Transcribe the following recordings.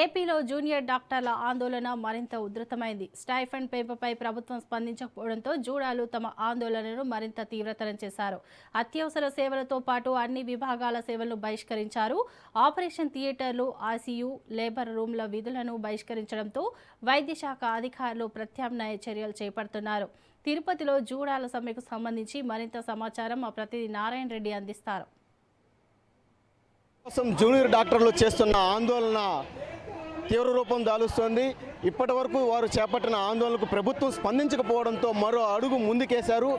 ఏపీలో జూనియర్ డాక్టర్ల ఆందోళన మరింత ఉధృతమైంది. స్టైఫండ్ పెంపుపై ప్రభుత్వం స్పందించకపోవడంతో జూడాలు తమ ఆందోళనను మరింత తీవ్రతరం చేశారు. అత్యవసర సేవలతో పాటు అన్ని విభాగాల సేవలను బహిష్కరించారు. ఆపరేషన్ థియేటర్లు, ఐసీయూ, లేబర్ రూమ్ల విధులను బహిష్కరించడంతో వైద్య శాఖ అధికారులు ప్రత్యామ్నాయ చర్యలు చేపడుతున్నారు. తిరుపతిలో జూడాల సమ్మెకు సంబంధించి మరింత సమాచారం మా ప్రతినిధి నారాయణ రెడ్డి అందిస్తారు. జూనియర్ డాక్టర్లు చేస్తున్న ఆందోళన తీవ్ర రూపం దాలుస్తోంది. ఇప్పటి వరకు వారు చేపట్టిన ఆందోళనకు ప్రభుత్వం స్పందించకపోవడంతో మరో అడుగు ముందుకేశారు.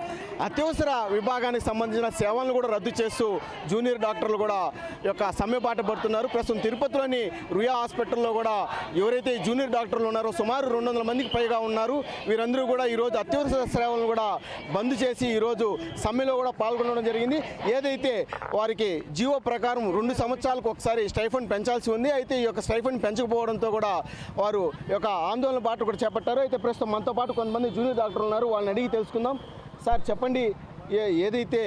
అత్యవసర విభాగానికి సంబంధించిన సేవలను కూడా రద్దు చేస్తూ జూనియర్ డాక్టర్లు కూడా సమ్మె బాట పడుతున్నారు. ప్రస్తుతం తిరుపతిలోని రుయా హాస్పిటల్లో కూడా ఎవరైతే జూనియర్ డాక్టర్లు ఉన్నారో సుమారు 200 మందికి పైగా ఉన్నారు. వీరందరూ కూడా ఈరోజు అత్యవసర సేవలను కూడా బంద్ చేసి ఈరోజు సమ్మెలో కూడా పాల్గొనడం జరిగింది. ఏదైతే వారికి జీవో ప్రకారం 2 సంవత్సరాలకు ఒకసారి స్టైఫండ్ పెంచాల్సి ఉంది. అయితే ఈ స్టైఫండ్ పెంచకపోవడంతో కూడా వారు ఆందోళన బాట కూడా చేపట్టారు. అయితే ప్రస్తుతం మనతో పాటు కొంతమంది జూనియర్ డాక్టర్లు ఉన్నారు, వాళ్ళని అడిగి తెలుసుకుందాం. సార్ చెప్పండి, ఏదైతే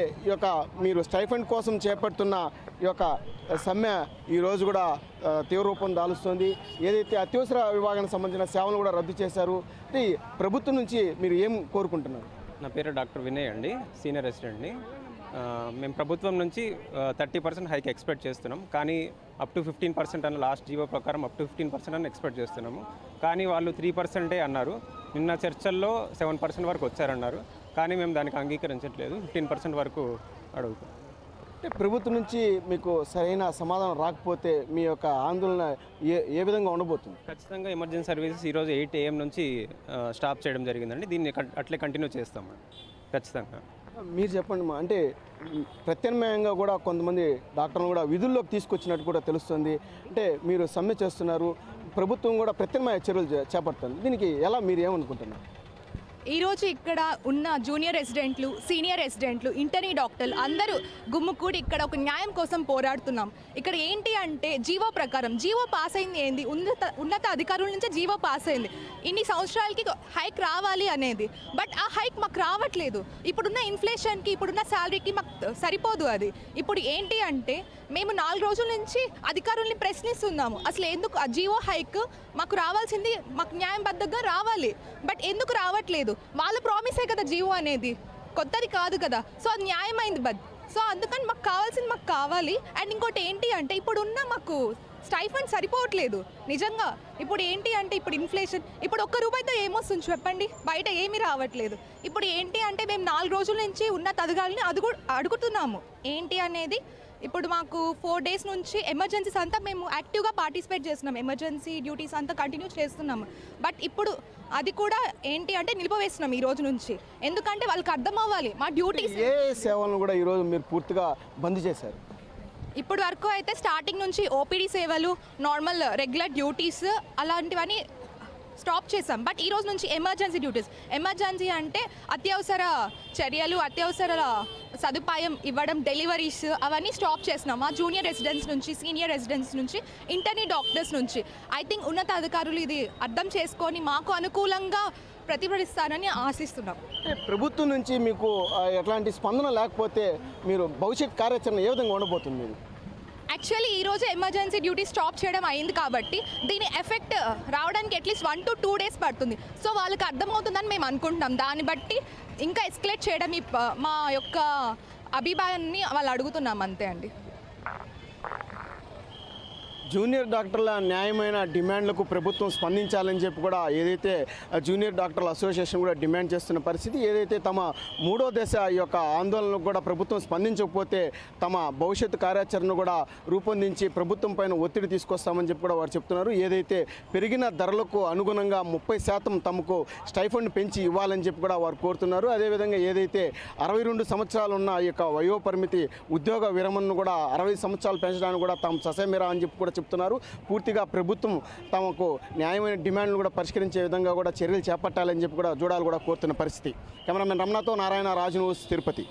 మీరు స్టైఫండ్ కోసం చేపడుతున్న సమ్మె ఈరోజు కూడా తీవ్ర రూపం దాలుస్తుంది. ఏదైతే అత్యవసర విభాగానికి సంబంధించిన సేవలు కూడా రద్దు చేశారు, అంటే ప్రభుత్వం నుంచి మీరు ఏం కోరుకుంటున్నారు? నా పేరు డాక్టర్ వినయ్ అండి, సీనియర్ రెసిడెంట్ని. మేము ప్రభుత్వం నుంచి 30% హైక్ ఎక్స్పెక్ట్ చేస్తున్నాం, కానీ అప్ టు 15% అన్న లాస్ట్ జీవో ప్రకారం అప్ టు 15% అని ఎక్స్పెక్ట్ చేస్తున్నాము. కానీ వాళ్ళు 3% అన్నారు. నిన్న చర్చల్లో 7% వరకు వచ్చారన్నారు, కానీ మేము దానికి అంగీకరించట్లేదు. 15% వరకు అడుగుతాం. అంటే ప్రభుత్వం నుంచి మీకు సరైన సమాధానం రాకపోతే మీ ఆందోళన ఏ విధంగా ఉండబోతుంది? ఖచ్చితంగా ఎమర్జెన్సీ సర్వీసెస్ ఈరోజు 8 AM నుంచి స్టాప్ చేయడం జరిగిందండి. దీన్ని అట్లే కంటిన్యూ చేస్తామండి ఖచ్చితంగా. మీరు చెప్పండి, అంటే ప్రత్యామ్నాయంగా కూడా కొంతమంది డాక్టర్లు కూడా విధుల్లోకి తీసుకొచ్చినట్టు కూడా తెలుస్తుంది. అంటే మీరు సమ్మె చేస్తున్నారు, ప్రభుత్వం కూడా ప్రత్యామ్నాయ చర్యలు చేపడుతుంది. దీనికి ఎలా మీరు ఏమనుకుంటున్నారు? ఈరోజు ఇక్కడ ఉన్న జూనియర్ రెసిడెంట్లు, సీనియర్ రెసిడెంట్లు, ఇంటర్నీ డాక్టర్లు అందరూ గుమ్ముకూడి ఇక్కడ ఒక న్యాయం కోసం పోరాడుతున్నాం. ఇక్కడ ఏంటి అంటే జీవో ప్రకారం జీవో పాస్ అయింది ఏంది, ఉన్నత అధికారుల నుంచి జీవో పాస్ అయింది. ఇన్ని సంవత్సరాలకి హైక్ రావాలి అనేది, బట్ ఆ హైక్ మాకు రావట్లేదు. ఇప్పుడున్న ఇన్ఫ్లేషన్కి, ఇప్పుడున్న శాలరీకి మాకు సరిపోదు అది. ఇప్పుడు ఏంటి అంటే మేము 4 రోజుల నుంచి అధికారుల్ని ప్రశ్నిస్తున్నాము, అసలు ఎందుకు ఆ జీవో హైక్ మాకు రావాల్సింది, మాకు న్యాయబద్ధంగా రావాలి, బట్ ఎందుకు రావట్లేదు? వాళ్ళ ప్రామిసే కదా జీవో అనేది, కొత్తది కాదు కదా. సో అది న్యాయమైంది, సో అందుకని మాకు కావాల్సింది మాకు కావాలి. అండ్ ఇంకోటి ఏంటి అంటే ఇప్పుడున్న మాకు స్టైఫండ్ సరిపోవట్లేదు నిజంగా. ఇప్పుడు ఏంటి అంటే ఇప్పుడు ఇన్ఫ్లేషన్, ఇప్పుడు ₹1 ఏమొస్తుంది చెప్పండి, బయట ఏమీ రావట్లేదు. ఇప్పుడు ఏంటి అంటే మేము 4 రోజుల నుంచి ఉన్నత అధికారులని అడుగుతున్నాము ఏంటి అనేది. ఇప్పుడు మాకు 4 days నుంచి ఎమర్జెన్సీస్ అంతా మేము యాక్టివ్గా పార్టిసిపేట్ చేస్తున్నాం, ఎమర్జెన్సీ డ్యూటీస్ అంతా కంటిన్యూ చేస్తున్నాము. బట్ ఇప్పుడు అది కూడా ఏంటి అంటే నిలిపివేస్తున్నాం ఈ రోజు నుంచి, ఎందుకంటే వాళ్ళకి అర్థం అవ్వాలి మా డ్యూటీస్. ఏ సేవలను కూడా ఈరోజు మీరు పూర్తిగా బంద్ చేశారు? ఇప్పటి వరకు అయితే స్టార్టింగ్ నుంచి ఓపీడీ సేవలు, నార్మల్ రెగ్యులర్ డ్యూటీస్ అలాంటివన్నీ స్టాప్ చేసాం. బట్ ఈ రోజు నుంచి ఎమర్జెన్సీ డ్యూటీస్, ఎమర్జెన్సీ అంటే అత్యవసర చర్యలు, అత్యవసర సదుపాయం ఇవ్వడం, డెలివరీస్ అవన్నీ స్టాప్ చేస్తున్నాం. మా జూనియర్ రెసిడెంట్స్ నుంచి, సీనియర్ రెసిడెంట్స్ నుంచి, ఇంటర్నీ డాక్టర్స్ నుంచి. ఐ థింక్ ఉన్నత అధికారులు ఇది అర్థం చేసుకొని మాకు అనుకూలంగా ప్రతిభటిస్తారని ఆశిస్తున్నాం. ప్రభుత్వం నుంచి మీకు ఎట్లాంటి స్పందన లేకపోతే మీరు భవిష్యత్ కార్యాచరణ ఏ విధంగా ఉండబోతుంది? మీరు యాక్చువల్లీ ఈరోజు ఎమర్జెన్సీ డ్యూటీ స్టాప్ చేయడం అయింది కాబట్టి దీని ఎఫెక్ట్ రావడానికి అట్లీస్ట్ 1 to 2 days పడుతుంది. సో వాళ్ళకి అర్థమవుతుందని మేము అనుకుంటున్నాం. దాన్ని బట్టి ఇంకా ఎస్కలేట్ చేయడం మా యొక్క అభిప్రాయాన్ని వాళ్ళు అడుగుతున్నాం, అంతే అండి. జూనియర్ డాక్టర్ల న్యాయమైన డిమాండ్లకు ప్రభుత్వం స్పందించాలని చెప్పి కూడా ఏదైతే జూనియర్ డాక్టర్ల అసోసియేషన్ కూడా డిమాండ్ చేస్తున్న పరిస్థితి. ఏదైతే తమ 3వ దశ ఆందోళనకు కూడా ప్రభుత్వం స్పందించకపోతే తమ భవిష్యత్తు కార్యాచరణ కూడా రూపొందించి ప్రభుత్వం పైన ఒత్తిడి తీసుకొస్తామని చెప్పి కూడా వారు చెప్తున్నారు. ఏదైతే పెరిగిన ధరలకు అనుగుణంగా 30% తమకు స్టైఫండ్ పెంచి ఇవ్వాలని చెప్పి కూడా వారు కోరుతున్నారు. అదేవిధంగా ఏదైతే 62 సంవత్సరాలు ఉన్న వయో పరిమితి ఉద్యోగ విరమణను కూడా 60 సంవత్సరాలు పెంచడానికి కూడా తాము ససేమిరా అని చెప్పి కూడా చెప్తున్నారు. పూర్తిగా ప్రభుత్వం తమకు న్యాయమైన డిమాండ్లు కూడా పరిష్కరించే విధంగా కూడా చర్యలు చేపట్టాలని చెప్పి కూడా జూడాలు కూడా కోరుతున్న పరిస్థితి. కెమెరామెన్ రమణతో నారాయణ, రాజు న్యూస్, తిరుపతి.